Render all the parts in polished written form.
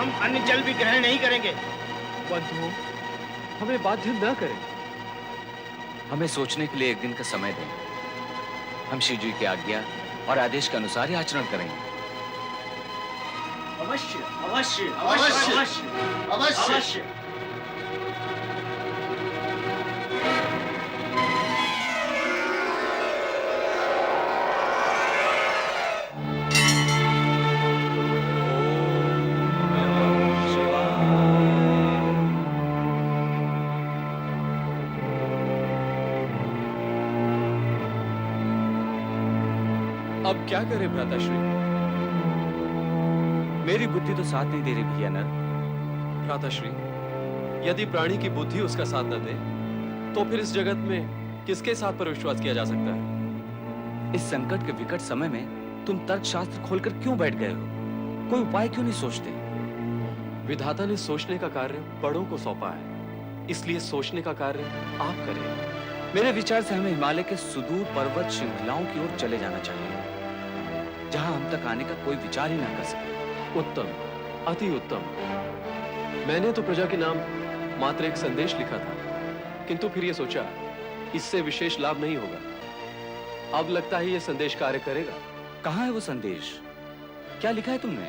हम अन्य जल भी ग्रहण नहीं करेंगे। बंधुओं, हमें बाध्य न करें। हमें सोचने के लिए एक दिन का समय दें। हम शिव जी की आज्ञा और आदेश के अनुसार ही आचरण करेंगे। अवश्य अवश्य अवश्य। अवश्य अवश्य। अवश्य। अब क्या करें भ्राताश्री? मेरी बुद्धि तो साथ नहीं दे रही भैया नर। भ्राताश्री, यदि प्राणी की बुद्धि उसका साथ न दे, तो फिर इस जगत में किसके साथ पर विश्वास किया जा सकता है? इस संकट के विकट समय में तुम तर्क शास्त्र खोलकर क्यों बैठ गए हो? कोई उपाय क्यों नहीं सोचते? विधाता ने सोचने का कार्य बड़ों को सौंपा है, इसलिए सोचने का कार्य आप करें। मेरे विचार से हमें हिमालय के सुदूर पर्वत श्रृंखलाओं की ओर चले जाना चाहिए, जहां हम तक आने का कोई विचार ही ना कर सके। उत्तम, अति उत्तम। मैंने तो प्रजा के नाम मात्र एक संदेश लिखा था, किंतु फिर ये सोचा इससे विशेष लाभ नहीं होगा। अब लगता है ये संदेश कार्य करेगा। कहाँ है वो संदेश? क्या लिखा है तुमने?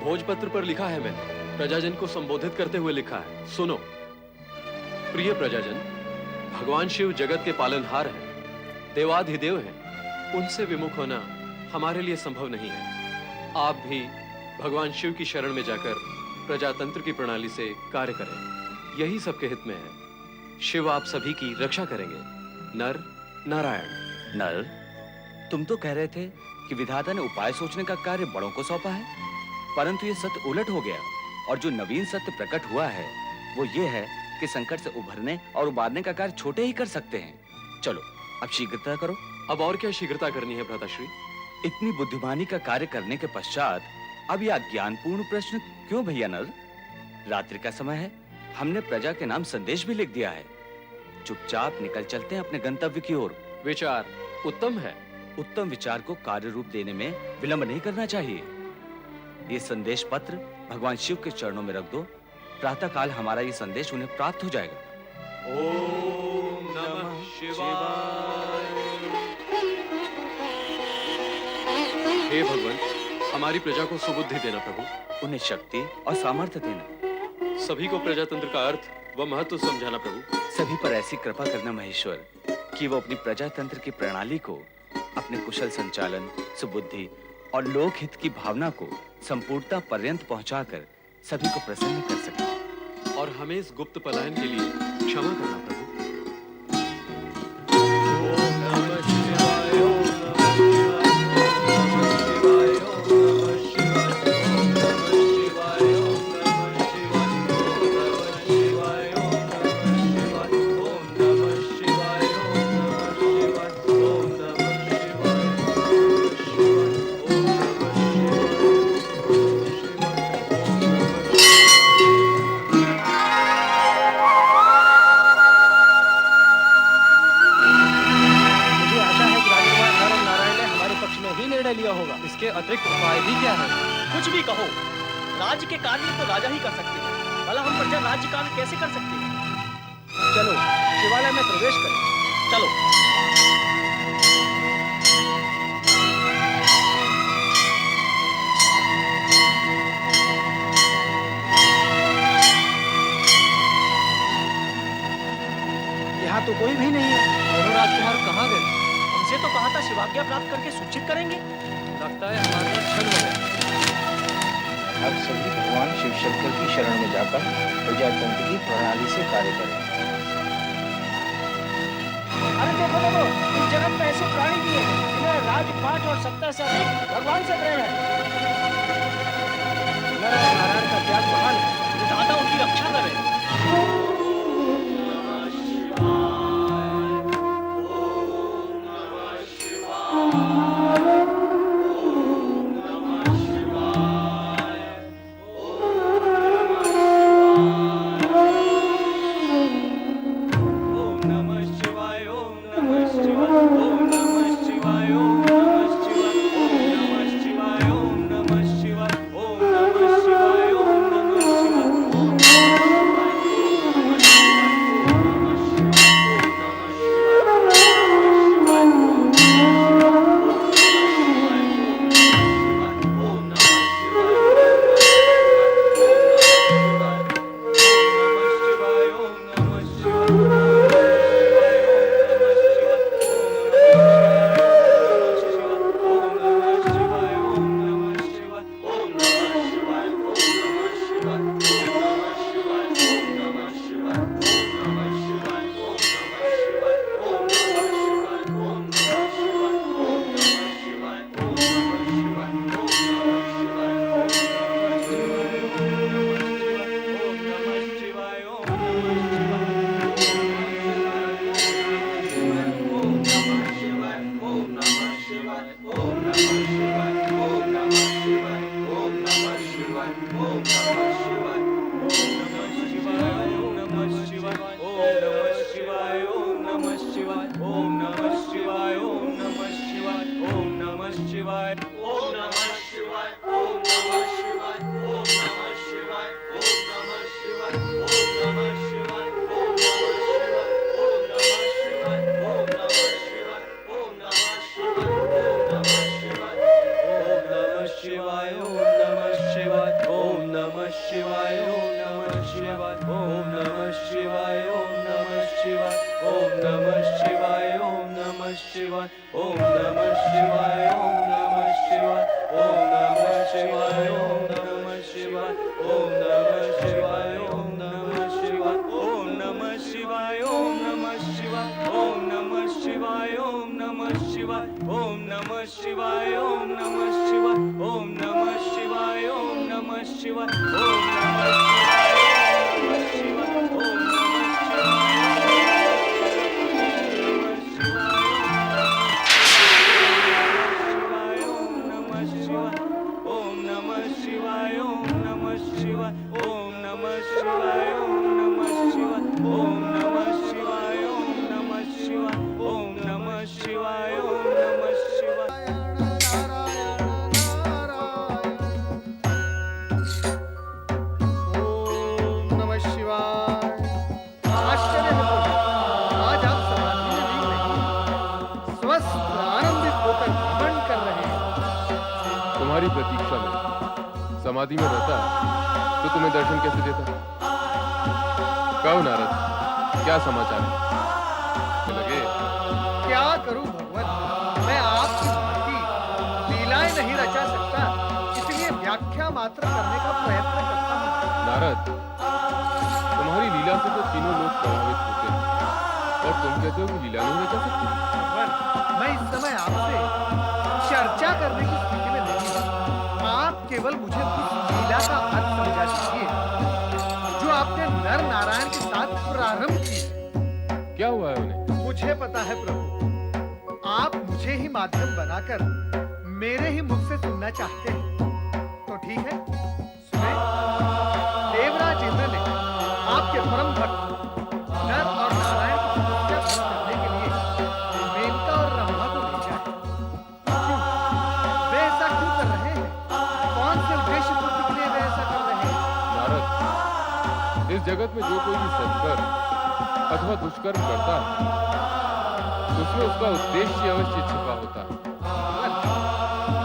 भोजपत्र पर लिखा है, मैंने प्रजाजन को संबोधित करते हुए लिखा है। सुनो, प्रिय प्रजाजन, भगवान शिव जगत के पालनहार हैं, देवाधिदेव हैं। उनसे विमुख होना हमारे लिए संभव नहीं है। आप भी भगवान शिव की शरण में जाकर प्रजातंत्र की प्रणाली से कार्य करें, यही सबके हित में है। शिव आप सभी की रक्षा करेंगे। नर नारायण। नर, तुम तो कह रहे थे कि विधाता ने उपाय सोचने का कार्य बड़ों को सौंपा है, परंतु ये सत्य उलट हो गया और जो नवीन सत्य प्रकट हुआ है वो ये है कि संकट से उभरने और उबारने का कार्य छोटे ही कर सकते हैं। चलो अब शीघ्रता करो। अब और क्या शीघ्रता करनी है भ्राताश्री? इतनी बुद्धिमानी का कार्य करने के पश्चात अब यह अज्ञानपूर्ण प्रश्न क्यों भैया नर? रात्रि का समय है, हमने प्रजा के नाम संदेश भी लिख दिया है। चुपचाप निकल चलते हैं अपने गंतव्य की ओर। विचार उत्तम है। उत्तम विचार को कार्य रूप देने में विलंब नहीं करना चाहिए। ये संदेश पत्र भगवान शिव के चरणों में रख दो। प्रातः काल हमारा ये संदेश उन्हें प्राप्त हो जाएगा। ओम नमः शिवाय। हे भगवान, हमारी प्रजा को सुबुद्धि देना प्रभु। उन्हें शक्ति और सामर्थ्य देना। सभी को प्रजातंत्र का अर्थ व महत्व समझाना प्रभु। सभी पर ऐसी कृपा करना महेश्वर कि वो अपनी प्रजातंत्र की प्रणाली को अपने कुशल संचालन, सुबुद्धि और लोकहित की भावना को संपूर्णता पर्यंत पहुंचाकर सभी को प्रसन्न कर सके। और हमें इस गुप्त पलायन के लिए क्षमा करना प्रभु। इसके अतिरिक्त उपाय भी क्या है? कुछ भी कहो, राज्य के कार्य तो राजा ही कर सकते हैं। भला हम प्रजा राज्य कार्य कैसे कर सकते हैं? चलो शिवालय में प्रवेश करें। चलो। यहाँ तो कोई भी नहीं है। दोनों राजकुमार कहाँ गए? हमसे तो कहा था शिवाज्ञा प्राप्त करके सूचित करेंगे। लगता है हमारा क्षण हो गया। अब सभी भगवान शिव शंकर की शरण में जाकर प्रजातंत्र की प्रणाली से कार्य करें। अरे देखो देखो, इस जगत में ऐसे प्राणी भी हैं जिन्हें राजपाट और सत्ता से अधिक भगवान से प्रेम है। नारायण का त्याग महान है। दादा उनकी रक्षा करें। तुम्हारी प्रतीक्षा में समाधि में रहता तो तुम्हें दर्शन कैसे देता? कहो नारद, क्या समाचार है? लगे क्या करूं भगवत, मैं आपकी भांति लीलाएं नहीं रचा सकता, इसलिए व्याख्या मात्र करने का प्रयत्न करता हूं। नारद, तुम्हारी लीला से तो तीनों लोग प्रभावित होते हैं और तुम कहते हो कि लीला नहीं रचा सकती। भगवान, मैं इस समय आपसे चर्चा करने की स्थिति में नहीं हूं। आप केवल मुझे उस लीला का अर्थ समझा दीजिए जो आपने नर नारायण के साथ प्रारंभ की। क्या हुआ है उन्हें? मुझे पता है प्रभु, आप मुझे ही माध्यम बनाकर मेरे ही मुख से सुनना चाहते हैं, तो ठीक है, सुने। देवराज इंद्र ने आपके परम भक्त नर और नारायण की तपस्या पूर्ण करने के लिए मेनका और रंभा को भेजा है। क्यों? वे ऐसा क्यों कर रहे हैं? कौन से उद्देश्य पूर्ति के लिए वे ऐसा कर रहे हैं? नारद, इस जगत में जो कोई भी सत्कर्म अथवा दुष्कर्म करता है, उसमें उसका उद्देश्य अवश्य छिपा होता है।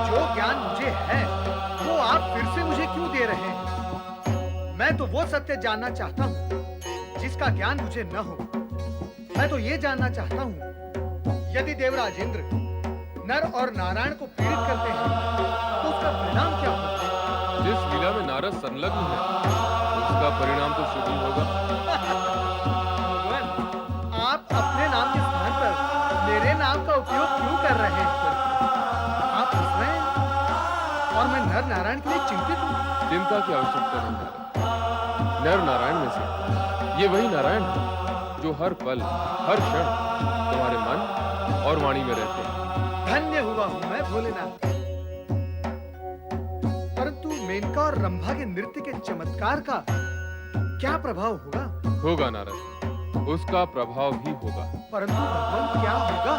जो ज्ञान मुझे है, वो आप फिर से मुझे क्यों दे रहे हैं? मैं तो वो सत्य जानना चाहता हूँ जिसका ज्ञान मुझे न हो। मैं तो ये जानना चाहता हूँ, यदि देवराज इंद्र नर और नारायण को पीड़ित करते हैं, तो उसका परिणाम क्या होगा? जिस लीला में नारद संलग्न है, उसका परिणाम तो शुभ ही होगा। भगवान, आप अपने नाम के स्थान पर मेरे नाम का उपयोग क्यों कर रहे हैं? आप हंस रहे हैं और मैं नर नारायण के लिए चिंतित हूँ। चिंता की आवश्यकता नहीं नारद। नर नारायण में से ये वही नारायण है जो हर पल हर क्षण तुम्हारे मन और वाणी में रहते हैं। धन्य हुआ हूँ मैं भोलेनाथ। परंतु मेनका और रंभा के नृत्य के चमत्कार का क्या प्रभाव होगा? होगा नारद, उसका प्रभाव भी होगा। परंतु भगवान, क्या होगा?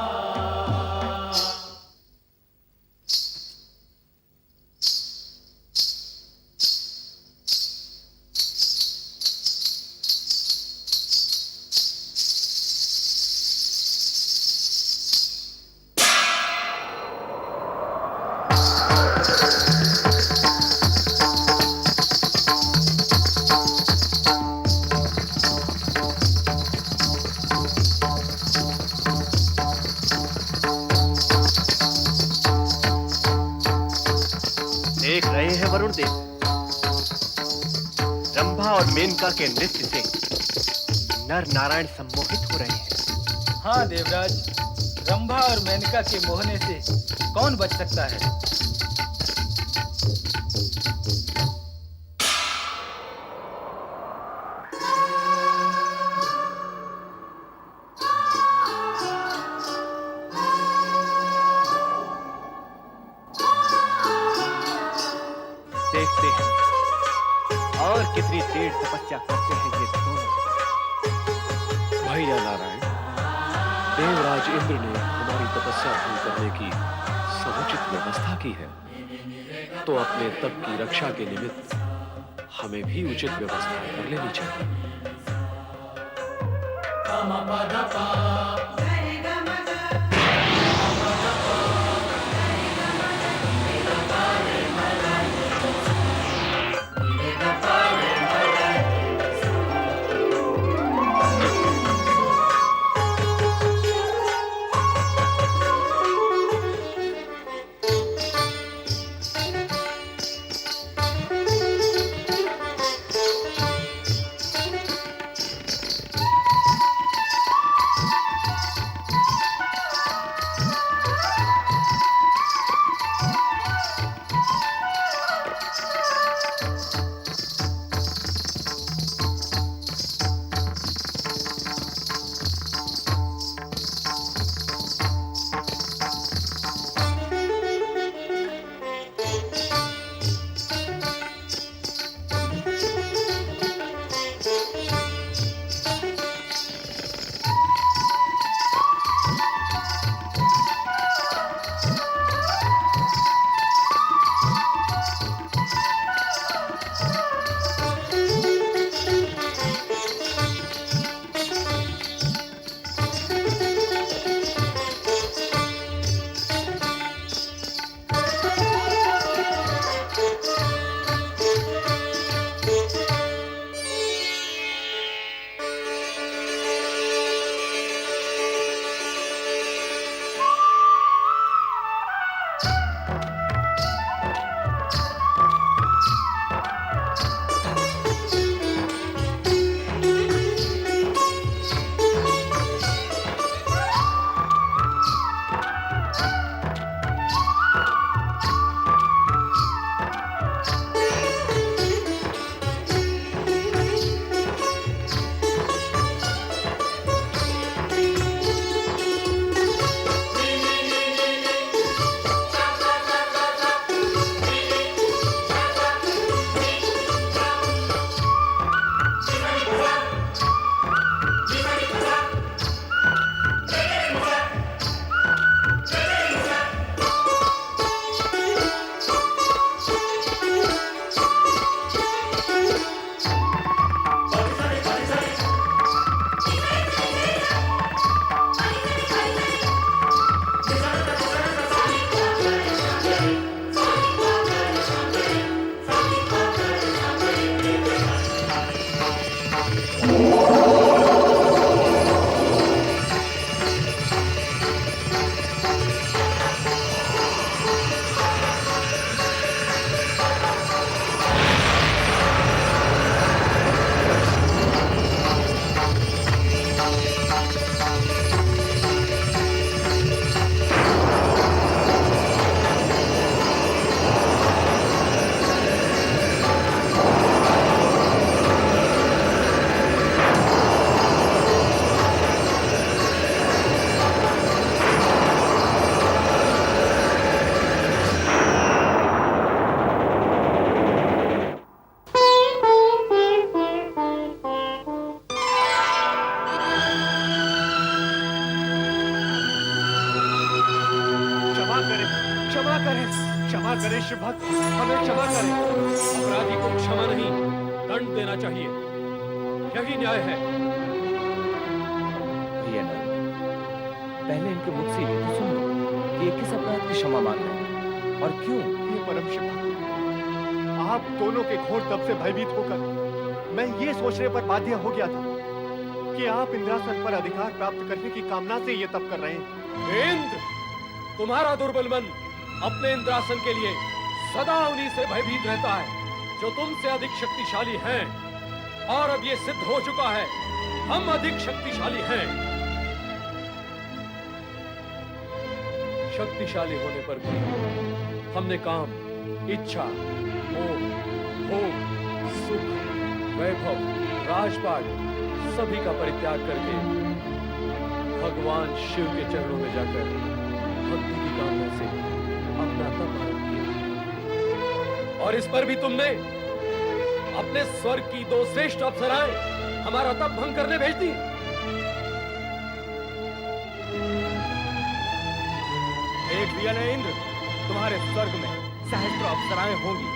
देख रहे हैं वरुण देव, रंभा और मेनका के नृत्य से नर नारायण सम्मोहित हो रहे हैं। हाँ देवराज, रंभा और मेनका के मोहने से कौन बच सकता है? देखते हैं और कितनी देर तपस्या करते हैं ये दोनों। भैया नारायण, देवराज इंद्र ने हमारी तपस्या पूर्ण करने की समुचित व्यवस्था की है। तो अपने तप की रक्षा के निमित्त हमें भी उचित व्यवस्था कर लेनी चाहिए। क्षमा करें शिव भक्त, हमें क्षमा करें। अपराधी को क्षमा नहीं, दंड देना चाहिए, यही न्याय है। भैया नल, पहले इनके मुख से ये तो सुन लो कि ये किस अपराध की क्षमा मांग रहे हैं और क्यों। ये परम शिव भक्त, आप दोनों के घोर तप से भयभीत होकर मैं ये सोचने पर बाध्य हो गया था कि आप इंद्रासन पर अधिकार प्राप्त करने की कामना से ये तप कर रहे हैं। इंद्र, तुम्हारा दुर्बल मन अपने इंद्रासन के लिए सदा उन्हीं से भयभीत रहता है जो तुमसे अधिक शक्तिशाली हैं, और अब ये सिद्ध हो चुका है, हम अधिक शक्तिशाली हैं। शक्तिशाली होने पर भी हमने काम, इच्छा, मोह, भोग, सुख, वैभव, राजपाट सभी का परित्याग करके भगवान शिव के चरणों में जाकर भक्ति की कामना से अपना तप आरंभ किया। और इस पर भी तुमने अपने स्वर्ग की दो श्रेष्ठ अप्सराएं हमारा तप भंग करने भेज दी। देख लिया ना इंद्र, तुम्हारे स्वर्ग में सहस्त्र अप्सराएं होंगी,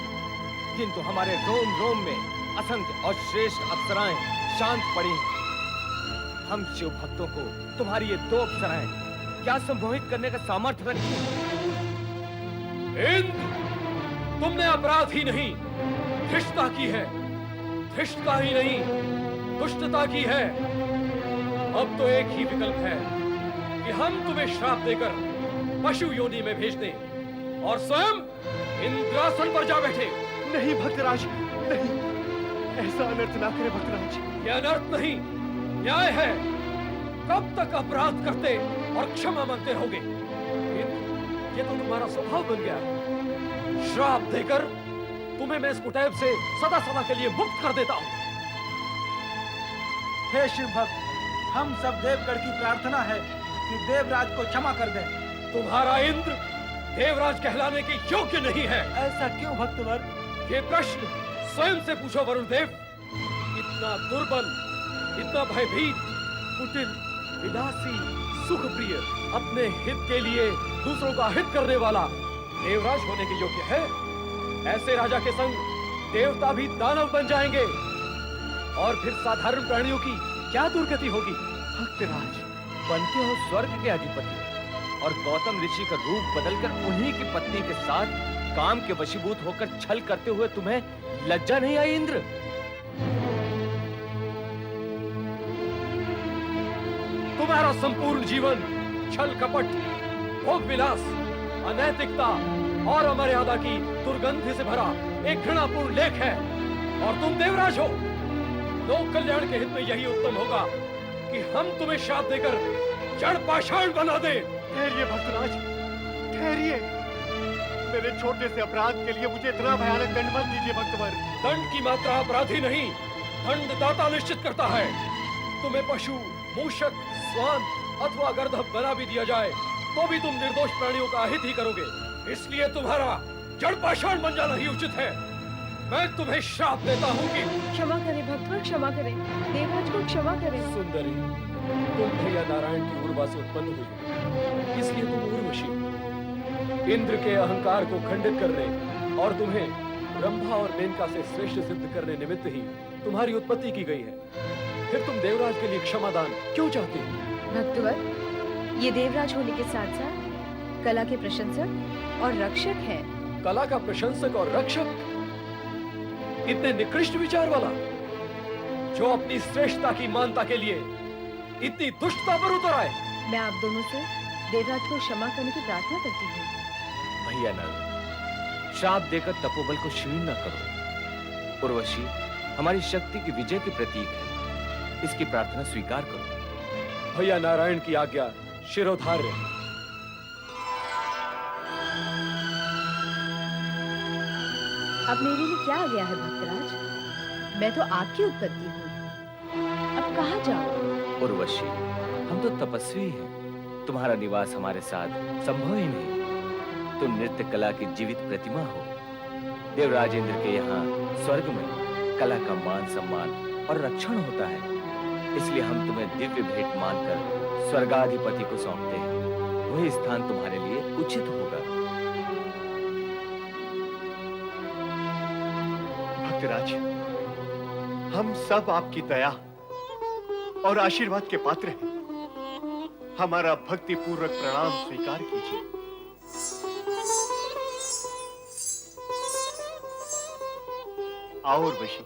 किंतु हमारे रोम रोम में असंख्य और श्रेष्ठ अप्सराएं शांत पड़ी हैं। हम शिव भक्तों को तुम्हारी ये 2 अप्सराएं क्या संमोहित करने का सामर्थ्य रखती हैं? इंद्र, तुमने अपराध ही नहीं धृष्टता की है, धृष्टता ही नहीं दुष्टता की है। अब तो एक ही विकल्प है कि हम तुम्हें श्राप देकर पशु योनि में भेज दें और स्वयं इंद्रासन पर जा बैठे। नहीं भक्तराज, नहीं, ऐसा अनर्थ ना करे भक्तराज। यह अनर्थ नहीं, न्याय है। कब तक अपराध करते और क्षमा मांगते रहोगे? ये तो तुम्हारा स्वभाव बन गया है। श्राप देकर तुम्हें मैं इस कुटैब से सदा सदा के लिए मुक्त कर देता हूं। हे शिव भक्त, हम सब देवगढ़ की प्रार्थना है कि देवराज को क्षमा कर दें। तुम्हारा इंद्र देवराज कहलाने के योग्य नहीं है। ऐसा क्यों भक्तवर? ये प्रश्न स्वयं से पूछो वरुण देव। इतना दुर्बल, इतना भयभीत, कुटिल, विलासी, सुखप्रिय, अपने हित के लिए दूसरों का हित करने वाला देवराज होने के योग्य है? ऐसे राजा के संग देवता भी दानव बन जाएंगे और फिर साधारण प्राणियों की क्या दुर्गति होगी? भक्तराज, बनते हो स्वर्ग के अधिपति और गौतम ऋषि का रूप बदलकर उन्हीं की पत्नी के साथ काम के वशीभूत होकर छल करते हुए तुम्हें लज्जा नहीं आई इंद्र? तुम्हारा संपूर्ण जीवन छल कपट, भोग विलास, अनैतिकता और अमर्यादा की दुर्गंध से भरा एक घृणापूर्ण लेख है और तुम देवराज हो। लोक कल्याण के हित में यही उत्तम होगा कि हम तुम्हें शाप देकर जड़ पाषाण बना दें। ठहरिए भक्तराज, ठहरिए। मेरे छोटे से अपराध के लिए मुझे इतना भयानक दंड मत दीजिए भक्तवर। दंड की मात्रा अपराधी नहीं, दंडदाता निश्चित करता है। तुम्हें पशु, मूषक, स्वान अथवा गर्दभ बना भी दिया जाए तो भी तुम निर्दोष प्राणियों का हित ही करोगे। इसलिए तुम्हारा जड़ पाषाण बन जाना ही उचित है। मैं तुम्हें श्राप देता हूँ कि क्षमा करें भक्तवर, क्षमा करें, देवराज को क्षमा करें। सुंदरी, तुम भैया नारायण की उर्वा से उत्पन्न हुई, इसलिए तुम उर्वशी। इंद्र के अहंकार को खंडित करने और तुम्हें ब्रह्मा और मेनका से श्रेष्ठ सिद्ध करने निमित्त ही तुम्हारी उत्पत्ति की गई है। फिर तुम देवराज के लिए क्षमादान क्यों चाहते हो? भक्तवर, ये देवराज होने के साथ साथ कला के प्रशंसक और रक्षक हैं। कला का प्रशंसक और रक्षक? इतने निकृष्ट विचार वाला, जो अपनी श्रेष्ठता की मानता के लिए इतनी दुष्टता पर उतर आए। मैं आप दोनों से देवराज को क्षमा करने की प्रार्थना करती हूँ। भैया नल, श्राप देकर तपोबल को क्षीण न करो। उर्वशी हमारी शक्ति की विजय की प्रतीक है, इसकी प्रार्थना स्वीकार करो। भैया नारायण की आज्ञा शिरोधार्य। अब मेरे लिए क्या आ गया है भक्तराज? मैं तो आपकी उत्पत्ति हूँ, अब कहाँ जाऊँ? उर्वशी, हम तो तपस्वी हैं, तुम्हारा निवास हमारे साथ संभव ही नहीं। तुम नृत्य कला की जीवित प्रतिमा हो। देवराज इंद्र के यहाँ स्वर्ग में कला का मान सम्मान और रक्षण होता है, इसलिए हम तुम्हें दिव्य भेंट मानकर स्वर्गाधिपति को सौंपते हैं। वही स्थान तुम्हारे लिए उचित होगा। भक्तराज, हम सब आपकी दया और आशीर्वाद के पात्र हैं। हमारा भक्ति पूर्वक प्रणाम स्वीकार कीजिए। आओ उर्वशी।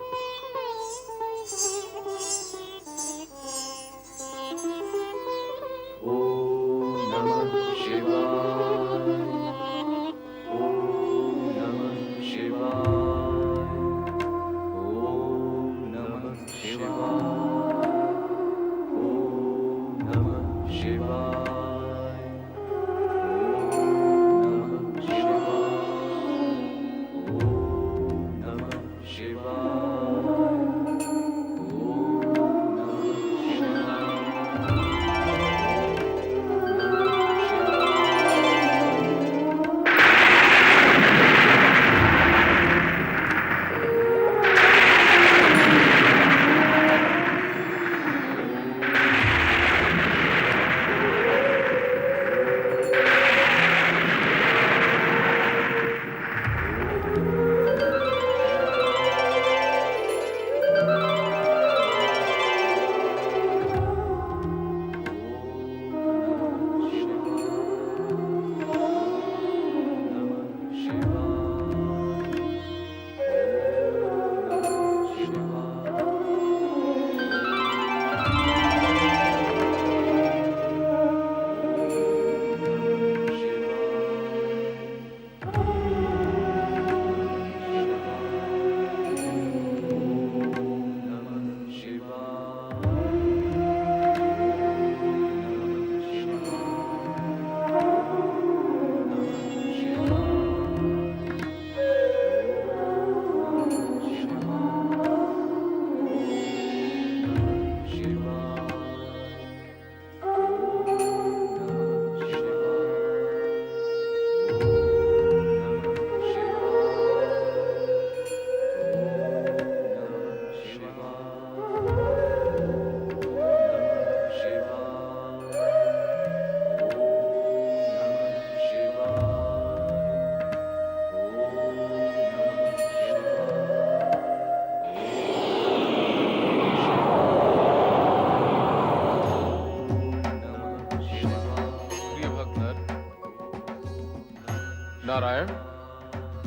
ओम नमः शिवाय, ओम नमः शिवाय, ओम नमः शिवाय, ओम नमः शिवाय, ओम नमः शिवाय, ओम नमः शिवाय।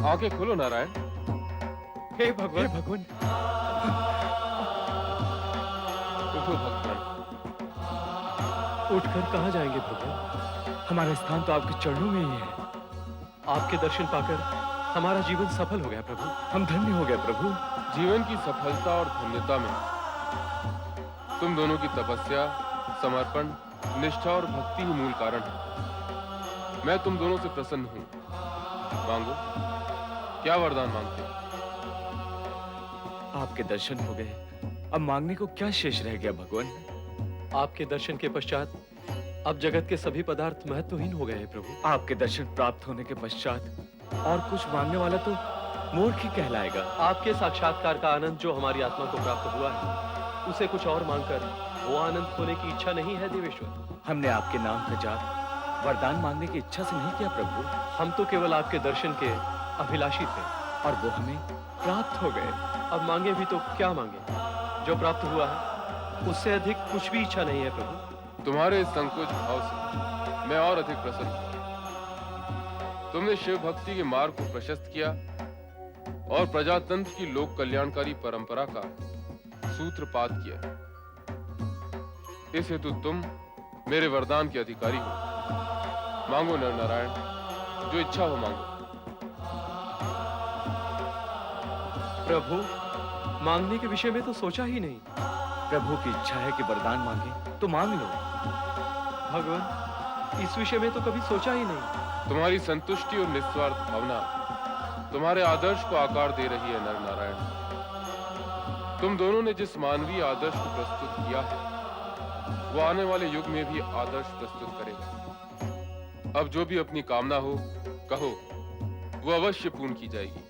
आंखें खोलो नारायण। हे भगवान, उठो भगवान। उठकर कहाँ जाएंगे भगवान? हमारा स्थान तो आपके चरणों में ही है। आपके दर्शन पाकर हमारा जीवन सफल हो गया प्रभु। हम धन्य हो गए प्रभु। जीवन की सफलता और धन्यता में तुम दोनों की तपस्या, समर्पण, निष्ठा और भक्ति ही मूल कारण है। मैं तुम दोनों से प्रसन्न हूं। मांगो, क्या वरदान मांगते हो? आपके दर्शन हो गए, अब मांगने को क्या शेष रह गया भगवान? आपके दर्शन के पश्चात अब जगत के सभी पदार्थ महत्वहीन हो गए हैं प्रभु। आपके दर्शन प्राप्त होने के पश्चात और कुछ मांगने वाला तो मूर्ख ही कहलाएगा। आपके साक्षात्कार का आनंद जो हमारी आत्मा को प्राप्त हुआ है, उसे कुछ और मांगकर वो आनंद खोने की इच्छा नहीं है देवेश्वर। हमने आपके नाम का जाप वरदान मांगने की इच्छा से नहीं किया प्रभु। हम तो केवल आपके दर्शन के अभिलाषी थे और वो हमें प्राप्त हो गए। अब मांगे भी तो क्या मांगे? जो प्राप्त हुआ है उससे अधिक कुछ भी इच्छा नहीं है प्रभु। तुम्हारे इस संकोच भाव से मैं और अधिक प्रसन्न हूं। तुमने शिव भक्ति के मार्ग को प्रशस्त किया और प्रजातंत्र की लोक कल्याणकारी परंपरा का सूत्रपात किया। इस हेतु तुम मेरे वरदान के अधिकारी हो। मांगो नर नारायण, जो इच्छा हो मांगो। प्रभु, मांगने के विषय में तो सोचा ही नहीं। प्रभु की इच्छा है कि वरदान मांगे तो मांग लो। भगवान, इस विषय में तो कभी सोचा ही नहीं। तुम्हारी संतुष्टि और निस्वार्थ भावना तुम्हारे आदर्श को आकार दे रही है नर नारायण। तुम दोनों ने जिस मानवीय आदर्श को प्रस्तुत किया है, वो आने वाले युग में भी आदर्श प्रस्तुत करेगा। अब जो भी अपनी कामना हो कहो, वो अवश्य पूर्ण की जाएगी।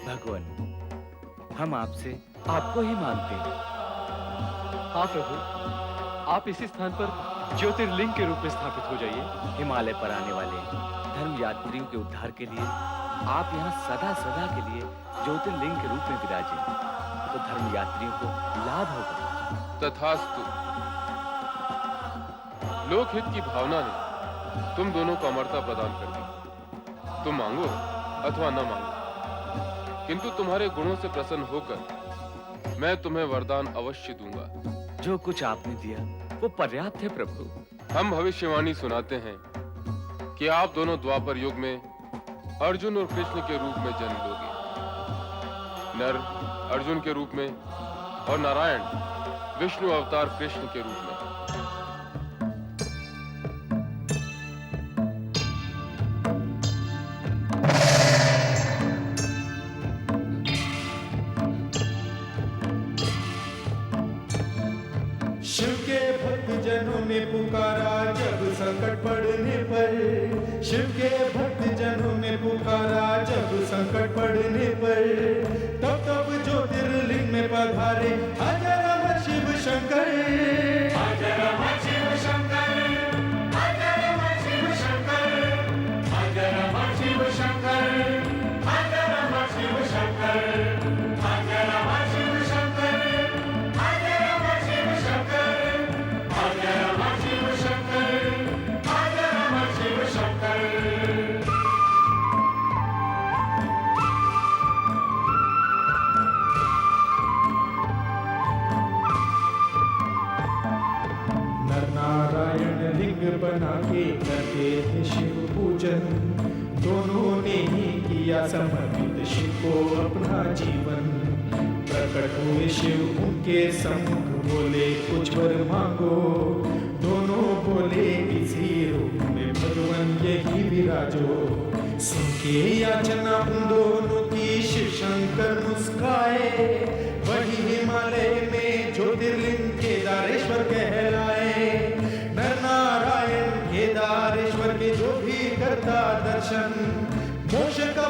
भगवान, हम आपसे आपको ही मानते हैं। हाँ प्रभु, आप इसी स्थान पर ज्योतिर्लिंग के रूप में स्थापित हो जाइए। हिमालय पर आने वाले धर्म यात्रियों के उद्धार के लिए आप यहाँ सदा सदा के लिए ज्योतिर्लिंग के रूप में विराजें, तो धर्म यात्रियों को लाभ होगा। तथास्तु। लोकहित की भावना ने तुम दोनों को अमरता प्रदान कर दी। तुम मांगो अथवा न मांगो, किंतु तुम्हारे गुणों से प्रसन्न होकर मैं तुम्हें वरदान अवश्य दूंगा। जो कुछ आपने दिया वो पर्याप्त है प्रभु। हम भविष्यवाणी सुनाते हैं कि आप दोनों द्वापर युग में अर्जुन और कृष्ण के रूप में जन्म लोगे। नर अर्जुन के रूप में और नारायण विष्णु अवतार कृष्ण के रूप में। शिव के भक्त जनों ने पुकारा जब संकट पड़ने पर। शिव के भक्त जनों ने पुकारा जब संकट पड़ने पर। तब तब ज्योतिर्लिंग में पधारे हाजर अमर शिव शंकर। हाजर अमर शिव शंकर, हाजर अमर शिव शंकर, हाजर अमर शिव शंकर, हाजर अमर शिव शंकर, हाजर अमर शिव शंकर, हाजर अमर शिव शंकर, हाजर अमर शिव शंकर, हाजर अमर शिव शंकर। नर नारायण लिंग बना के करते थे शिव पूजन। दोनों ने ही किया समर्पित शिव को अपना जीवन। प्रकट हुए शिव उनके सम्मुख बोले कुछ वर मांगो। दोनों बोले इसी रूप में भगवान यही विराजो। सुन के याचना उन दोनों की शिव शंकर मुस्काए। वही हिमालय में ज्योतिर्लिंग केदारेश्वर कहलाए। नर नारायण केदारेश्वर के जो भी करता दर्शन मोक्ष का